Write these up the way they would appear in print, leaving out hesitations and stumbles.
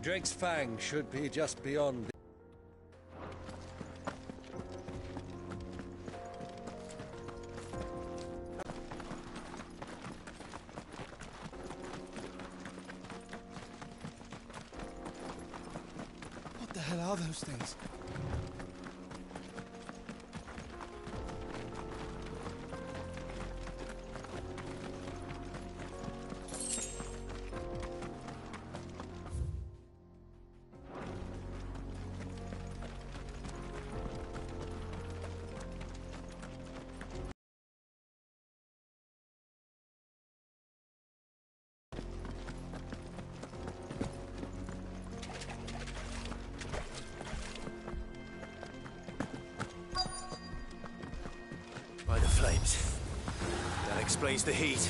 Drake's Fang should be just beyond the... What the hell are those things? By the flames. That explains the heat.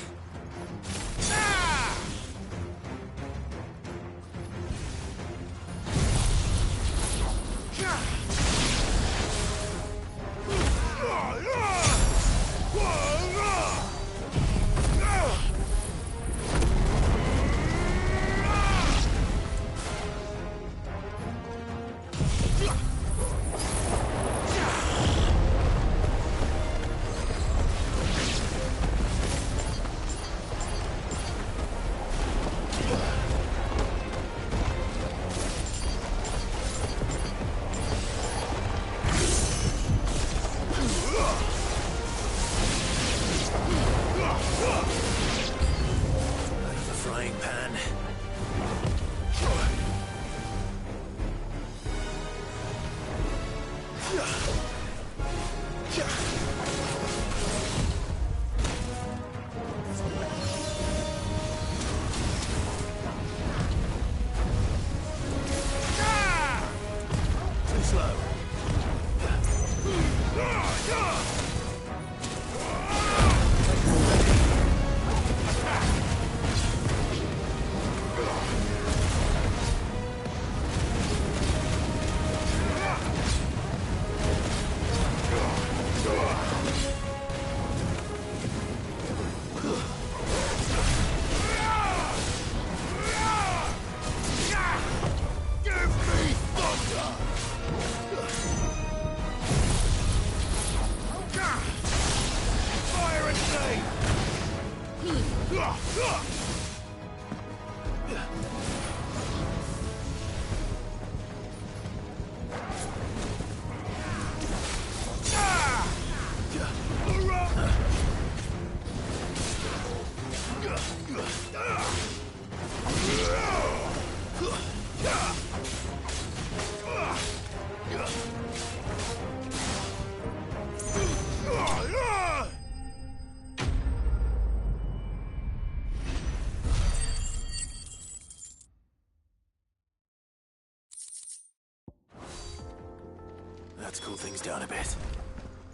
Let's cool things down a bit.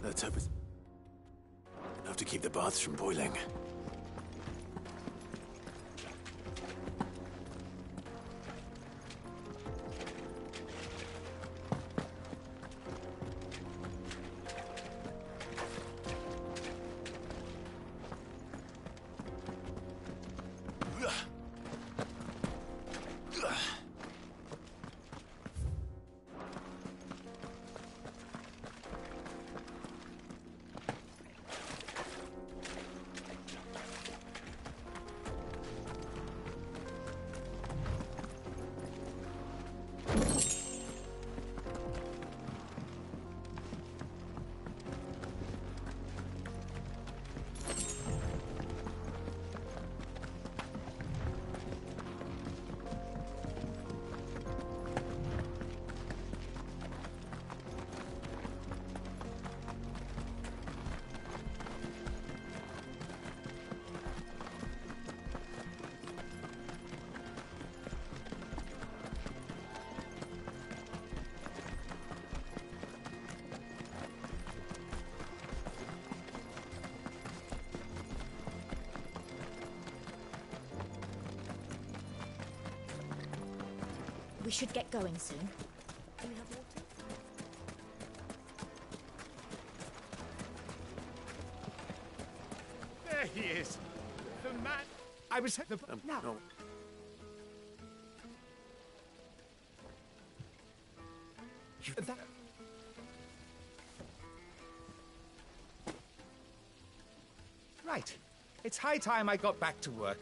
Let's hope it's enough to keep the baths from boiling. We should get going soon. Do we have water? There he is. The man. I was at the. No. Right. It's high time I got back to work.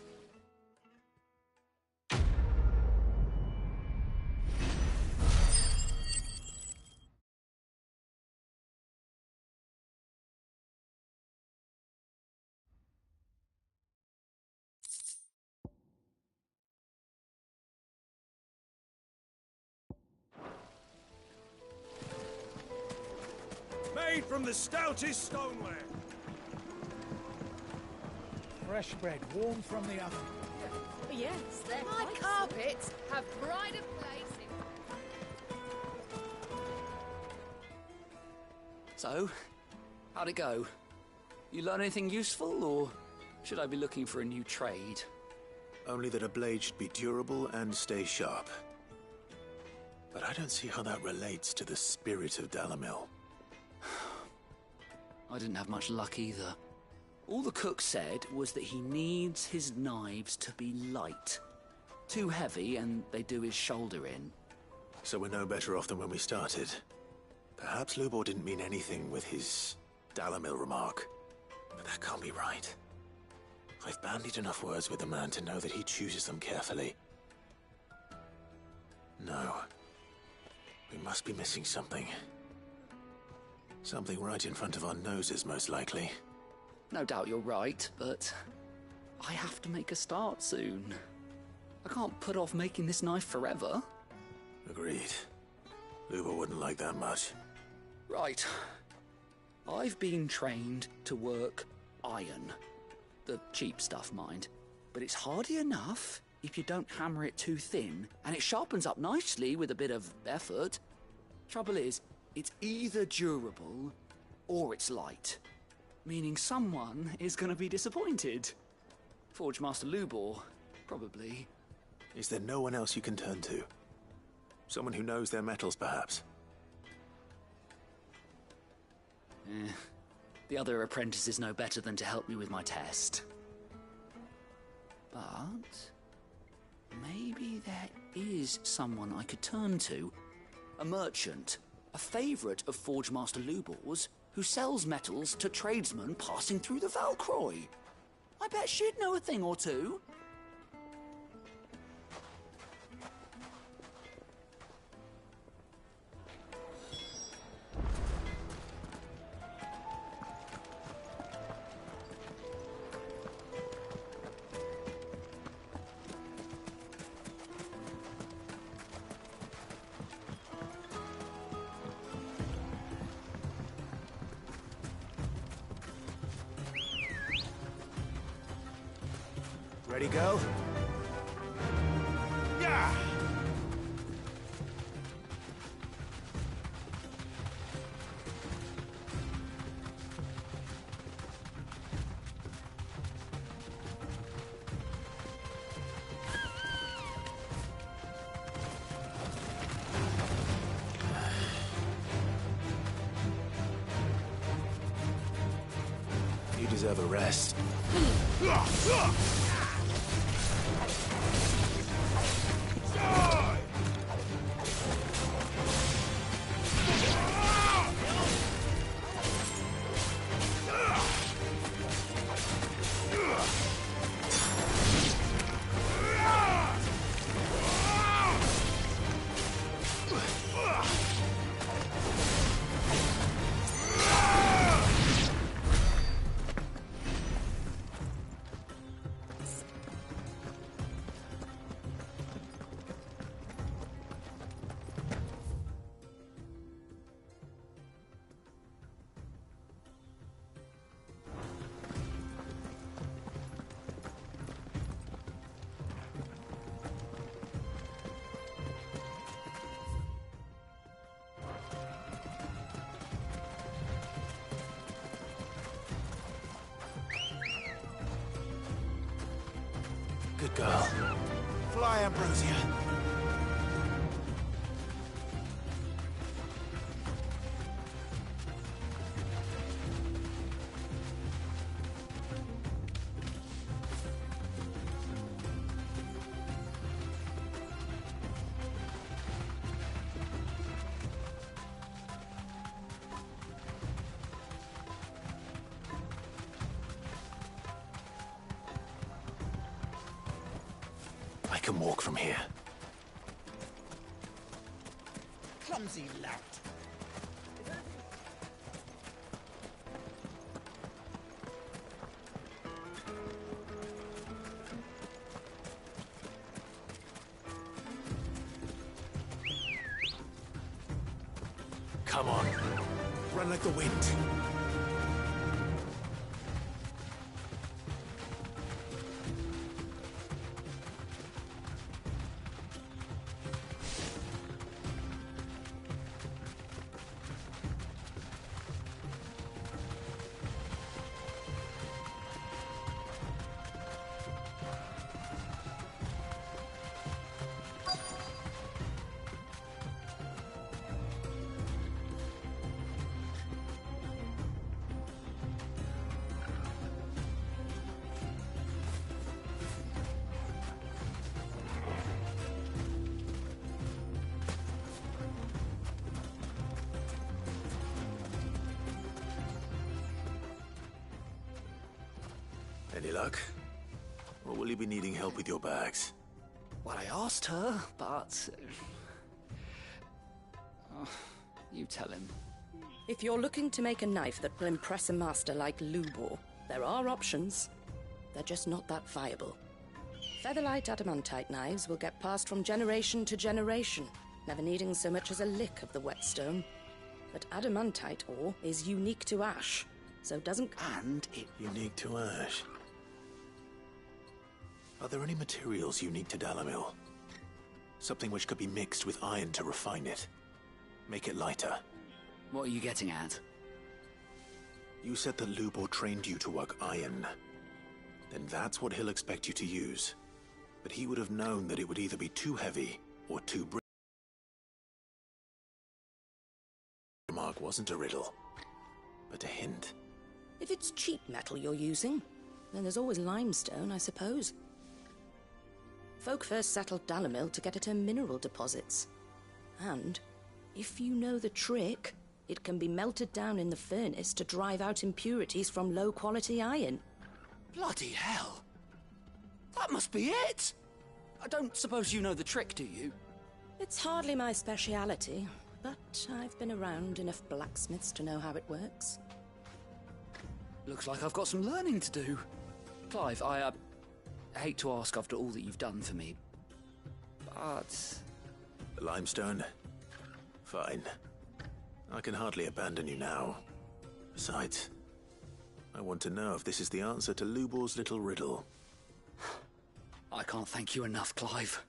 Made from the stoutest stoneware. Fresh bread, warm from the oven. Yes, my carpets have pride of place in... So, how'd it go? You learn anything useful, or should I be looking for a new trade? Only that a blade should be durable and stay sharp. But I don't see how that relates to the spirit of Dalamil. I didn't have much luck either. All the cook said was that he needs his knives to be light. Too heavy and they do his shoulder in. So we're no better off than when we started. Perhaps Lubor didn't mean anything with his Dalamil remark. But that can't be right. I've bandied enough words with the man to know that he chooses them carefully. No. We must be missing something. Something right in front of our noses, most likely. No doubt you're right, but I have to make a start soon. I can't put off making this knife forever. Agreed. Lubor wouldn't like that much. Right. I've been trained to work iron. The cheap stuff, mind. But it's hardy enough if you don't hammer it too thin, and it sharpens up nicely with a bit of effort. Trouble is, it's either durable or it's light. Meaning someone is going to be disappointed. Forge Master Lubor, probably. Is there no one else you can turn to? Someone who knows their metals, perhaps? The other apprentices know better than to help me with my test. But maybe there is someone I could turn to. A merchant, a favourite of Forge Master Lubor's, who sells metals to tradesmen passing through the Valcroy. I bet she'd know a thing or two. Ready, go? Yeah! You deserve a rest. Good girl. Fly, Ambrosia. can walk from here. Clumsy lout. Come on. Run like the wind. Any luck? Or will you be needing help with your bags? Well, I asked her, but... you tell him. If you're looking to make a knife that will impress a master like Lubor, there are options. They're just not that viable. Featherlight adamantite knives will get passed from generation to generation, never needing so much as a lick of the whetstone. But adamantite ore is unique to ash, so doesn't... And it... Unique to ash? Are there any materials unique to Dalamil? Something which could be mixed with iron to refine it. Make it lighter. What are you getting at? You said that Lubor trained you to work iron. Then that's what he'll expect you to use. But he would have known that it would either be too heavy or too brittle. The remark wasn't a riddle, but a hint. If it's cheap metal you're using, then there's always limestone, I suppose. Folk first settled Dalamil to get at her mineral deposits. And, if you know the trick, it can be melted down in the furnace to drive out impurities from low-quality iron. Bloody hell! That must be it! I don't suppose you know the trick, do you? It's hardly my speciality, but I've been around enough blacksmiths to know how it works. Looks like I've got some learning to do. Clive, I hate to ask after all that you've done for me, but... The limestone? Fine. I can hardly abandon you now. Besides, I want to know if this is the answer to Lubor's little riddle. I can't thank you enough, Clive.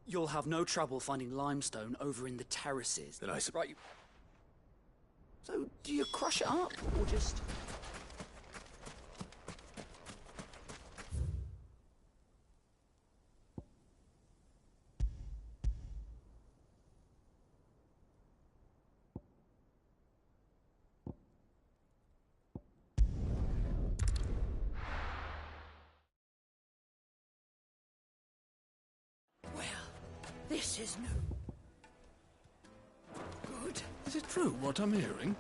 You'll have no trouble finding limestone over in the terraces. Then I Right. So, do you crush it up, or just... This is new. Good. Is it true what I'm hearing?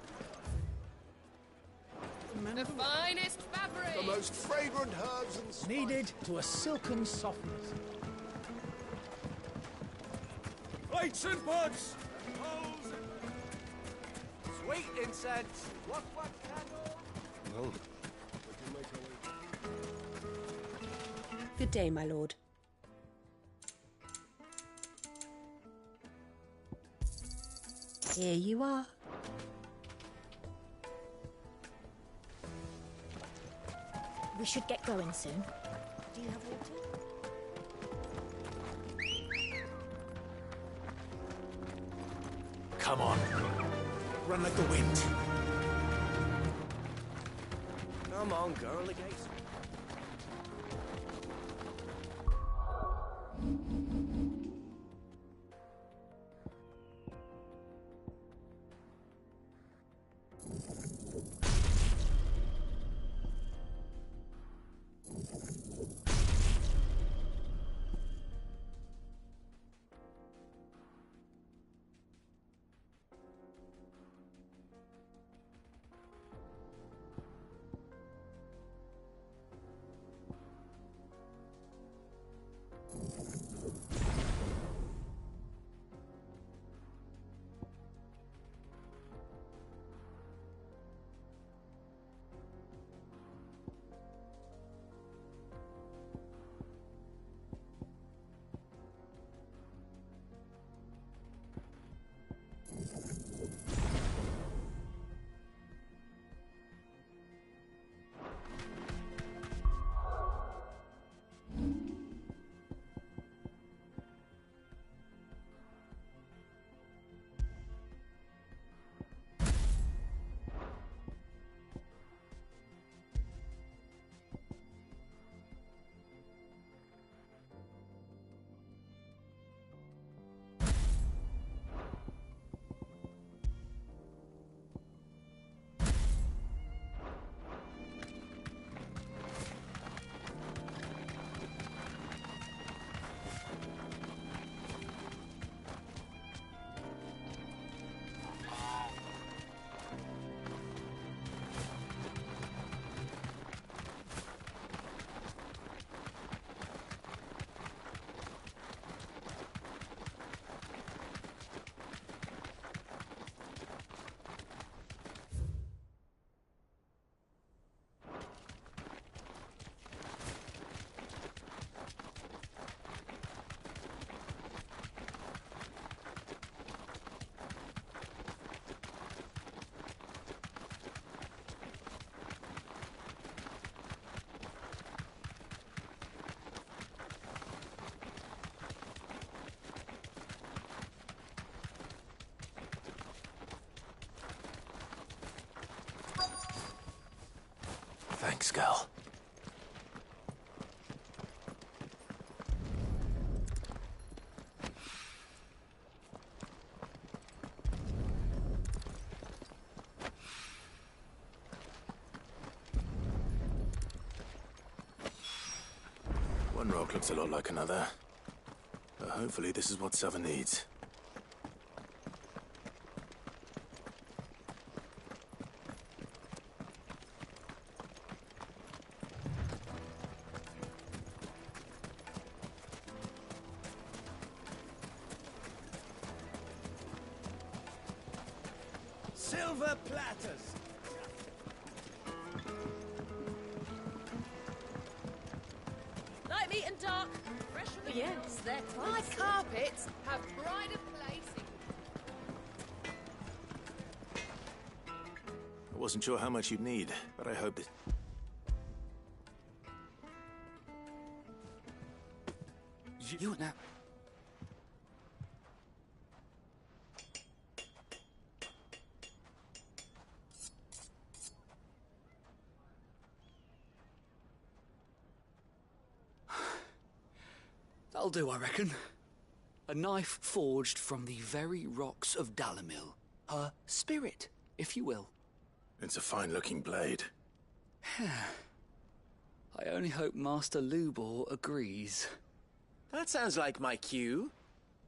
The finest fabric! The most fragrant herbs and spices. Kneaded to a silken softness. Plates and pots! Bowls and... Sweet incense. What candle? Well, we can make our way. Good day, my lord. Here you are. We should get going soon. Do you have water? Come on. Run like the wind. Come on, girl, the gates. Thanks, girl. One rock looks a lot like another. But hopefully this is what Sava needs. Silver platters. Light meat and dark. Fresh from the Yes, they're My tasty. carpets have pride of place in... I wasn't sure how much you'd need, but I hope that... You now. That'll do, I reckon. A knife forged from the very rocks of Dalamil. Her spirit, if you will. It's a fine-looking blade. I only hope Master Lubor agrees. That sounds like my cue.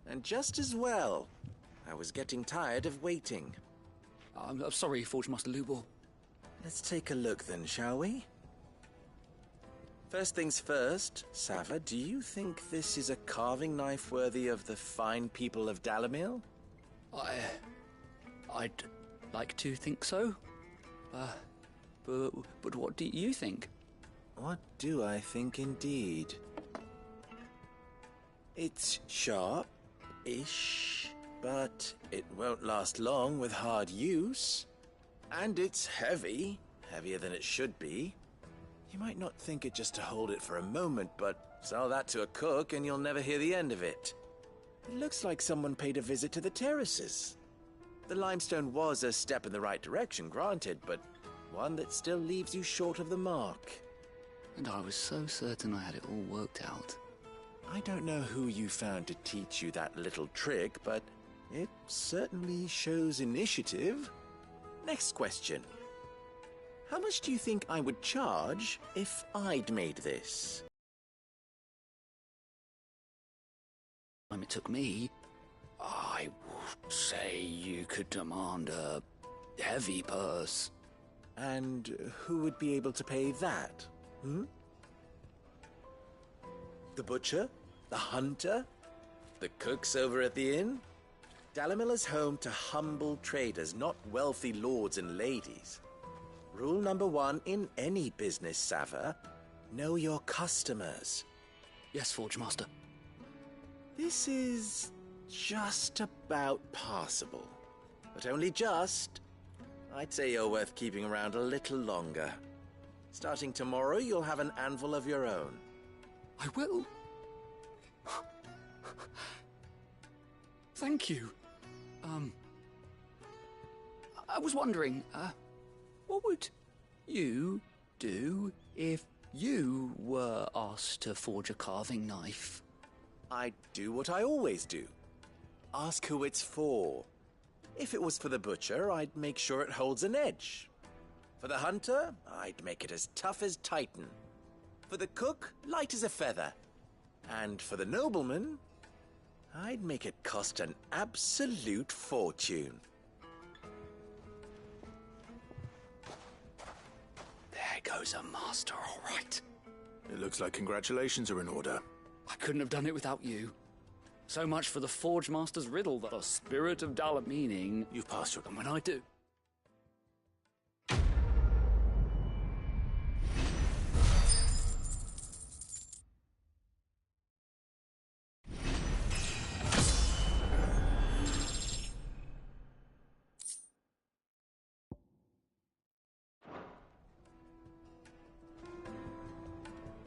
And just as well. I was getting tired of waiting. I'm sorry, Forge Master Lubor. Let's take a look then, shall we? First things first, Sava, do you think this is a carving knife worthy of the fine people of Dalamil? I'd like to think so. But what do you think? What do I think indeed? It's sharp-ish, but it won't last long with hard use. And it's heavy, heavier than it should be. You might not think it just to hold it for a moment, but sell that to a cook and you'll never hear the end of it. It looks like someone paid a visit to the terraces. The limestone was a step in the right direction, granted, but one that still leaves you short of the mark. And I was so certain I had it all worked out. I don't know who you found to teach you that little trick, but it certainly shows initiative. Next question. How much do you think I would charge if I'd made this? Time it took me, I would say you could demand a heavy purse. And who would be able to pay that? The butcher? The hunter? The cooks over at the inn? Dalamil is home to humble traders, not wealthy lords and ladies. Rule number 1 in any business, Sava, know your customers. Yes, Forge Master. This is just about passable. But only just. I'd say you're worth keeping around a little longer. Starting tomorrow, you'll have an anvil of your own. I will. Thank you. I was wondering, what would you do if you were asked to forge a carving knife? I'd do what I always do. Ask who it's for. If it was for the butcher, I'd make sure it holds an edge. For the hunter, I'd make it as tough as Titan. For the cook, light as a feather. And for the nobleman, I'd make it cost an absolute fortune. There goes a master, all right. It looks like congratulations are in order. I couldn't have done it without you. So much for the Forge Master's riddle, the spirit of Dala meaning. You've passed your... And when I do...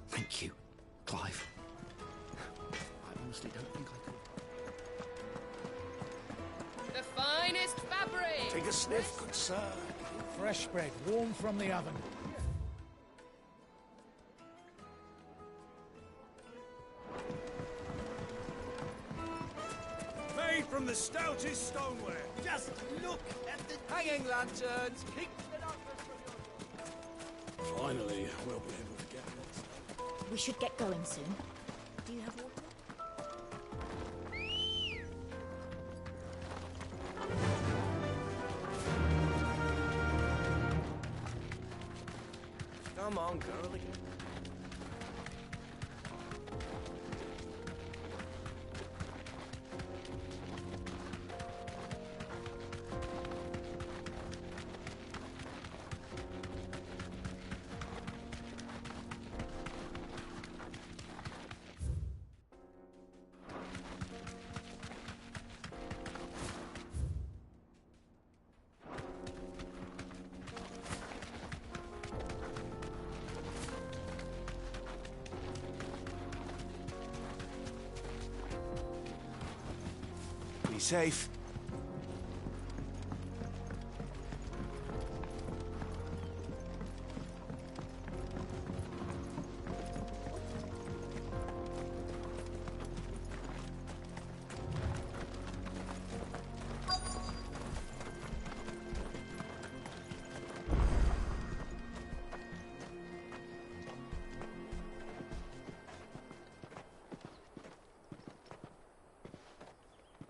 Thank you, Clive. I honestly don't think I could. The finest fabric! Take a sniff, good sir. Fresh bread, warm from the oven. from the stoutest stoneware. Just look at the Hanging lanterns! Keep Finally, we'll be able to get lots. We should get going soon. Do you have water? Come on, girlie. Be safe.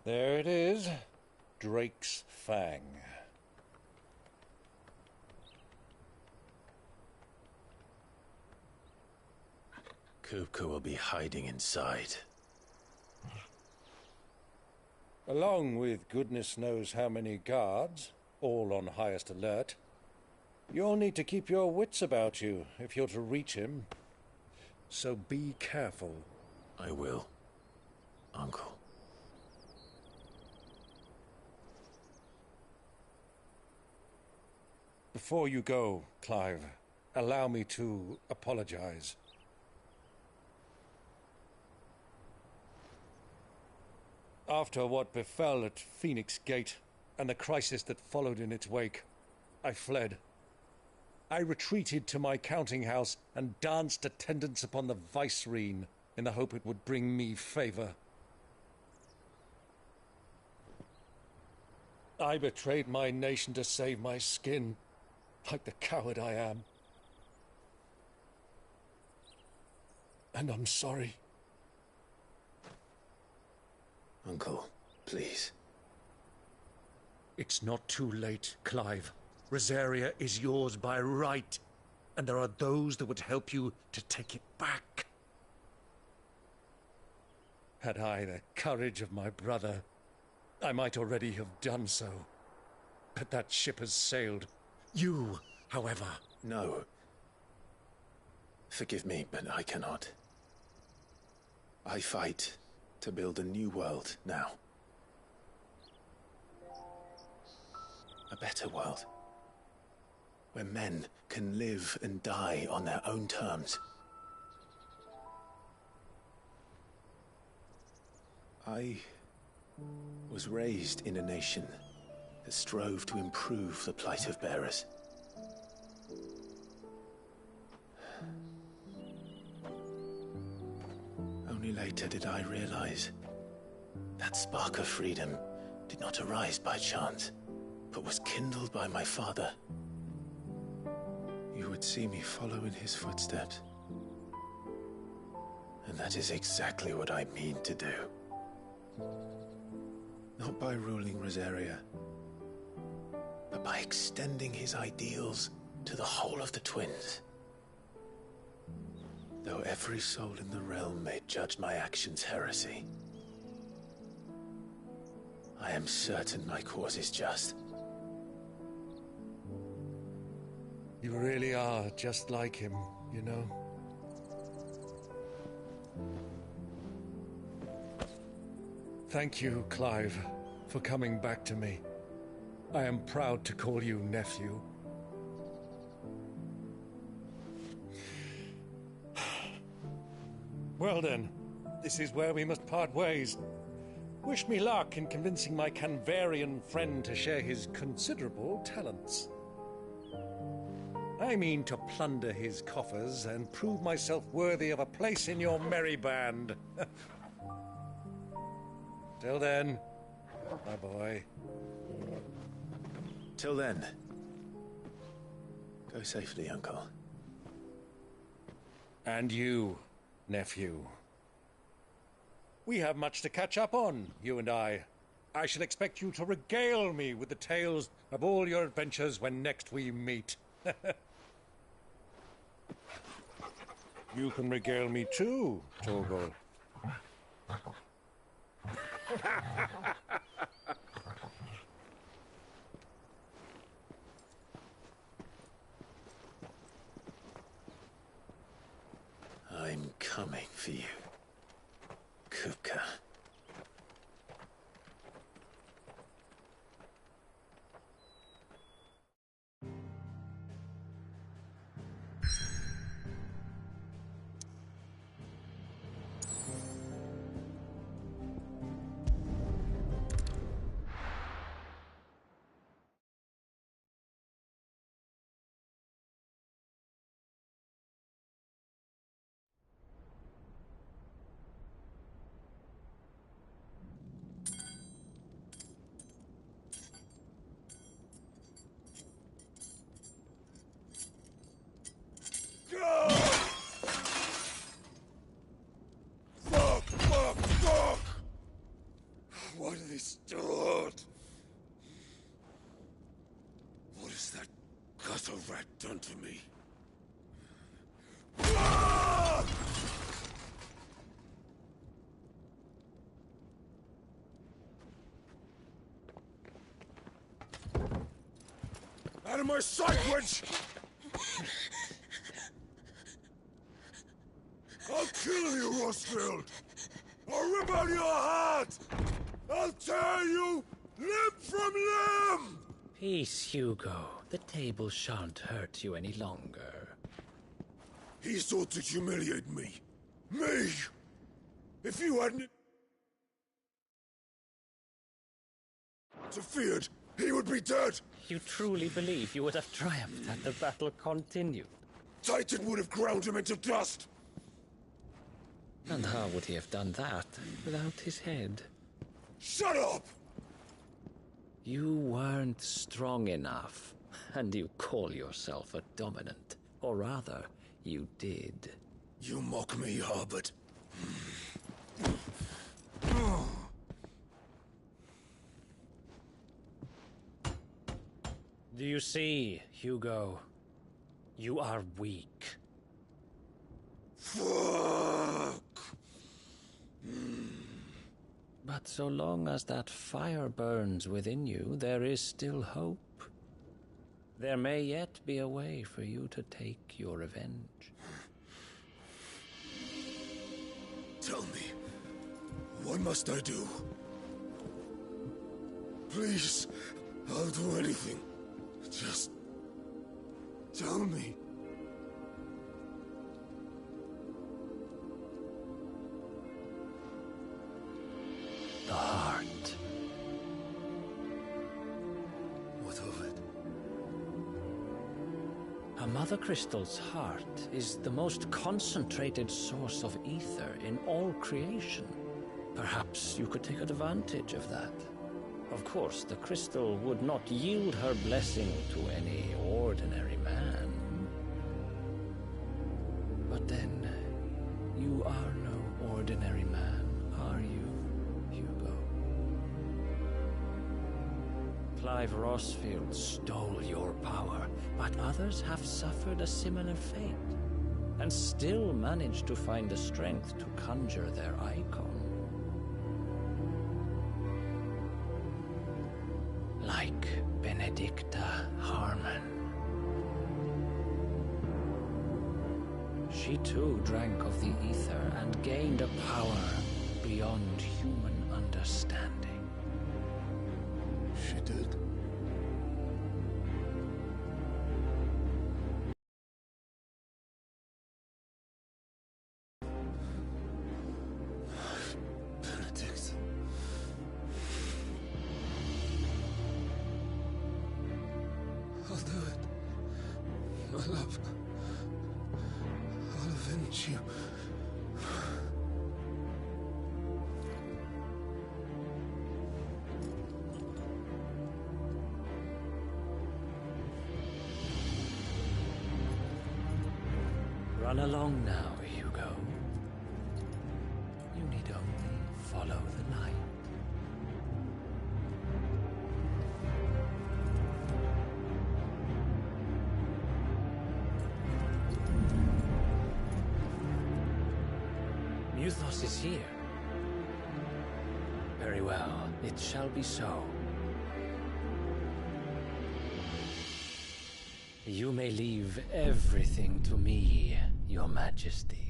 There it is. Drake's Fang. Kupka will be hiding inside. Along with goodness knows how many guards, all on highest alert. You'll need to keep your wits about you if you're to reach him. So be careful. I will, Uncle. Before you go, Clive, allow me to apologize. After what befell at Phoenix Gate and the crisis that followed in its wake, I fled. I retreated to my counting house and danced attendance upon the vicereine in the hope it would bring me favor. I betrayed my nation to save my skin, like the coward I am. And I'm sorry. Uncle, please. It's not too late, Clive. Rosaria is yours by right, and there are those that would help you to take it back. Had I the courage of my brother, I might already have done so. But that ship has sailed. You, however... No. Forgive me, but I cannot. I fight to build a new world now. A better world. Where men can live and die on their own terms. I was raised in a nation that strove to improve the plight of bearers. Only later did I realize that spark of freedom did not arise by chance, but was kindled by my father. You would see me follow in his footsteps. And that is exactly what I mean to do. Not by ruling Rosaria, but by extending his ideals to the whole of the twins. Though every soul in the realm may judge my actions heresy, I am certain my cause is just. You really are just like him, you know. Thank you, Clive, for coming back to me. I am proud to call you nephew. Well then, this is where we must part ways. Wish me luck in convincing my Canvarian friend to share his considerable talents. I mean to plunder his coffers and prove myself worthy of a place in your merry band. Till then, my boy. Till then, go safely, Uncle. And you, nephew. We have much to catch up on, you and I. I shall expect you to regale me with the tales of all your adventures when next we meet. You can regale me too, Torgal. I'm coming for you, Kupka. Fuck! Why do they start? What has that gutter rat done to me? Out of my sight, witch! I'll kill you, Rosfield! I'll rip out your heart! I'll tear you limb from limb! Peace, Hugo. The table shan't hurt you any longer. He sought to humiliate me. Me! If you hadn't interfered, he would be dead! You truly believe you would have triumphed had the battle continued? Titan would have ground him into dust! And how would he have done that without his head? Shut up! You weren't strong enough, and you call yourself a dominant. Or rather, you did. You mock me, Harbert. Do you see, Hugo? You are weak. Fuck! But so long as that fire burns within you, there is still hope. There may yet be a way for you to take your revenge. Tell me, what must I do? Please, I'll do anything. Just tell me. The heart. What of it? A Mother Crystal's heart is the most concentrated source of ether in all creation. Perhaps you could take advantage of that. Of course, the crystal would not yield her blessing to any ordinary man. But then, you are no ordinary man, are you, Hugo? Clive Rosfield stole your power, but others have suffered a similar fate, and still managed to find the strength to conjure their icon. Like Benedicta Harmon. She too drank of the ether and gained a power beyond human understanding. She did. Benedict. I'll do it. My love. I'll avenge you. Run along now, Hugo. You need only follow the light. Muthos is here. Very well, it shall be so. You may leave everything to me, Your Majesty.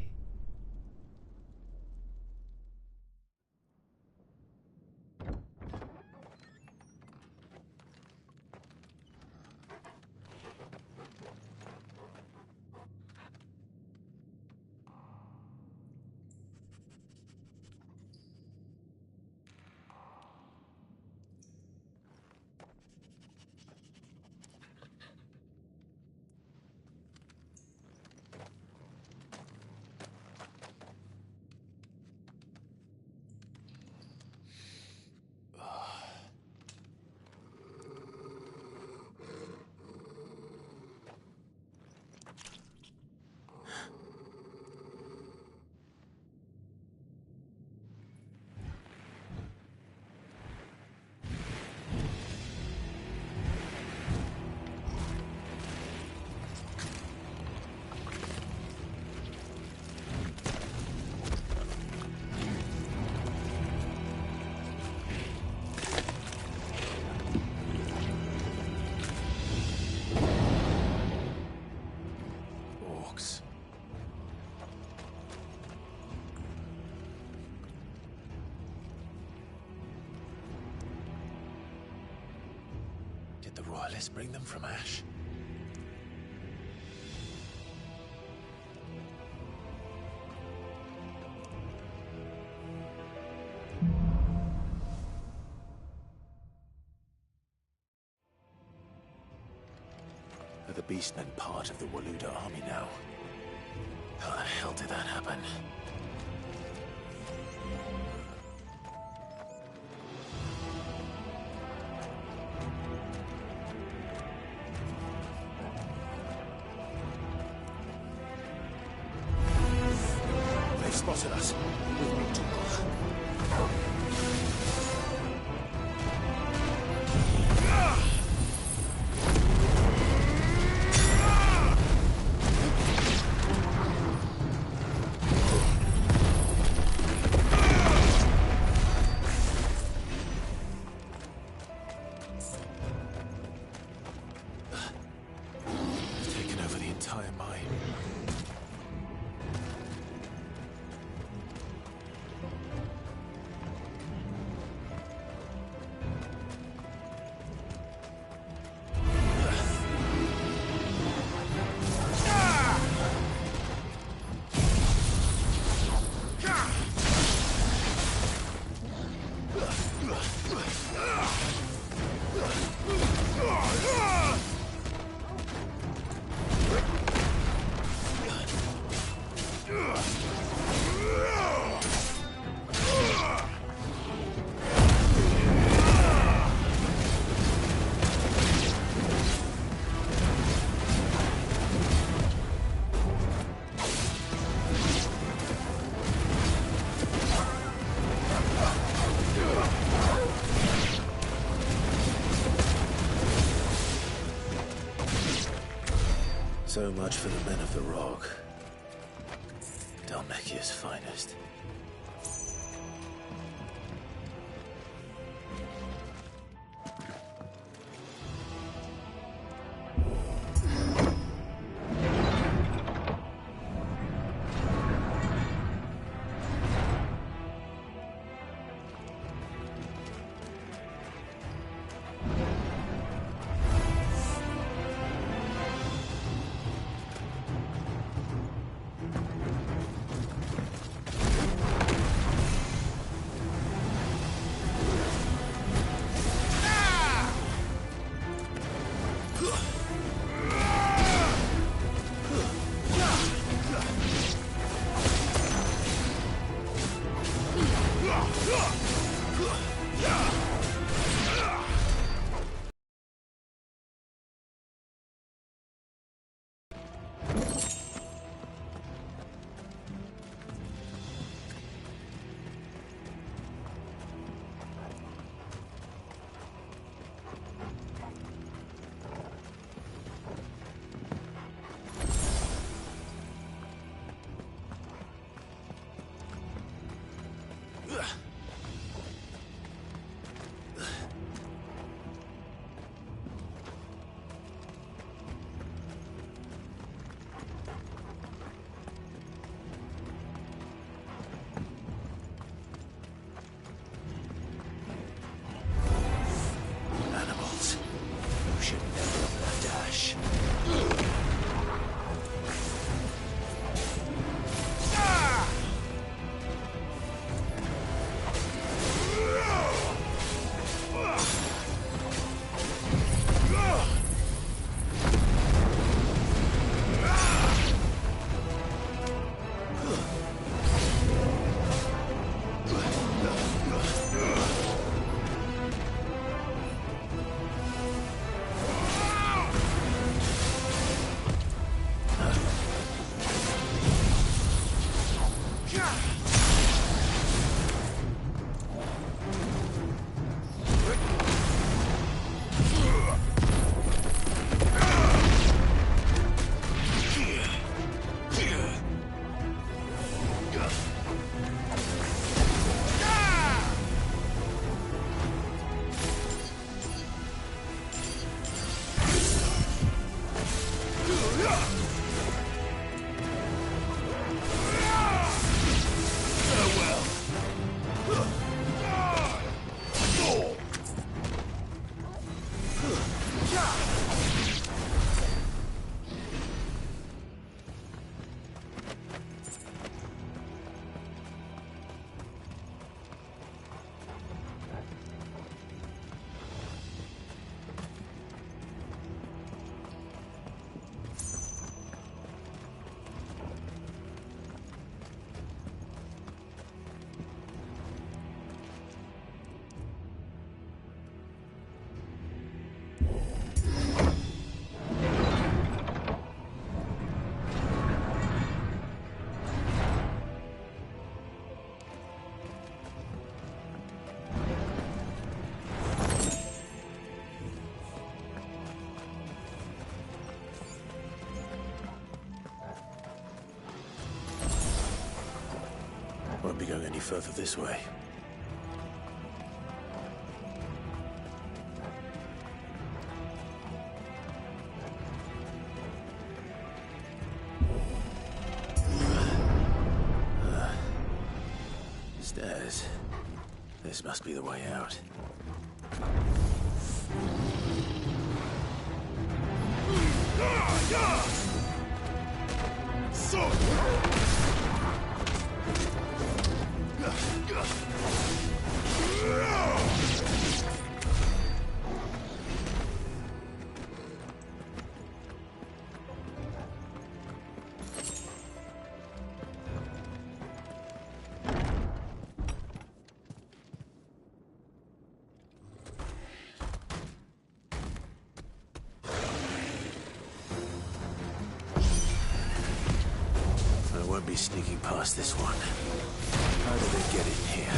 Did the Royalists bring them from Ash? Are the Beastmen part of the Waluda army now? How the hell did that happen? They've spotted us. With me, Tuchel. Taken over the entire mine. So much for the men of the Rock. Dhalmekia's finest. further this way. Stairs. This must be the way out. I won't be sneaking past this one. How did they get in here?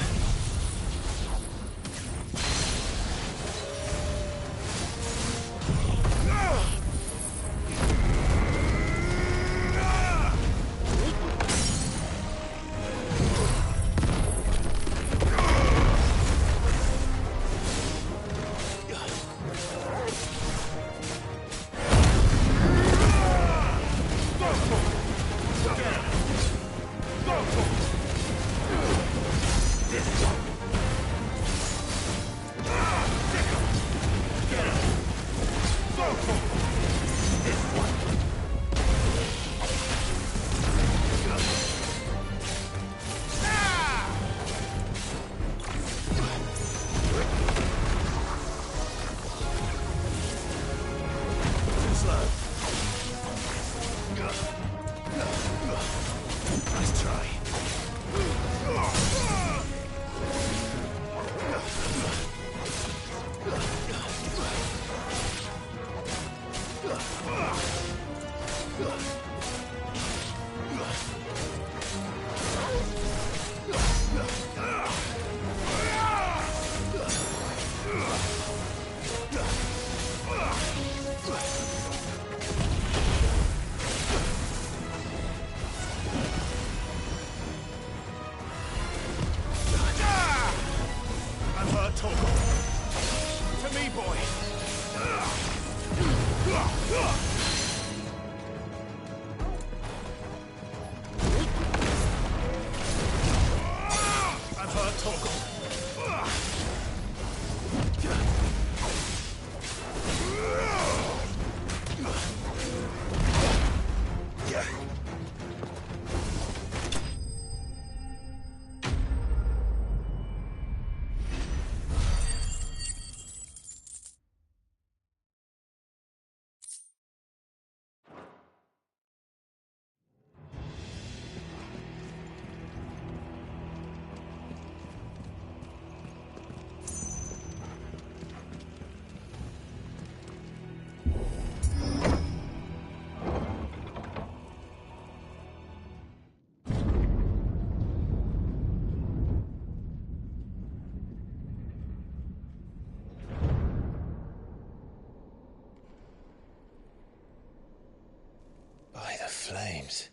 By the flames.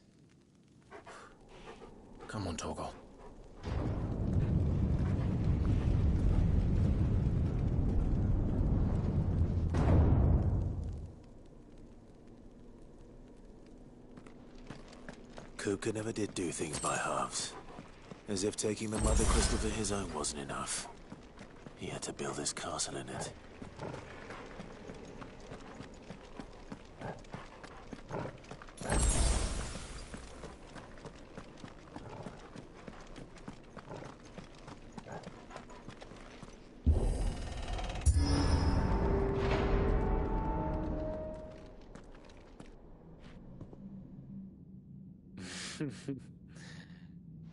Come on, Torgal. Kupka never did do things by halves. As if taking the Mother Crystal to his own wasn't enough. He had to build his castle in it.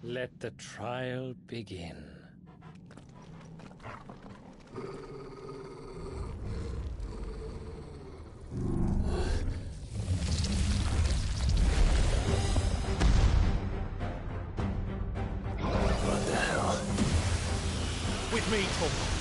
Let the trial begin. With me, Torgal.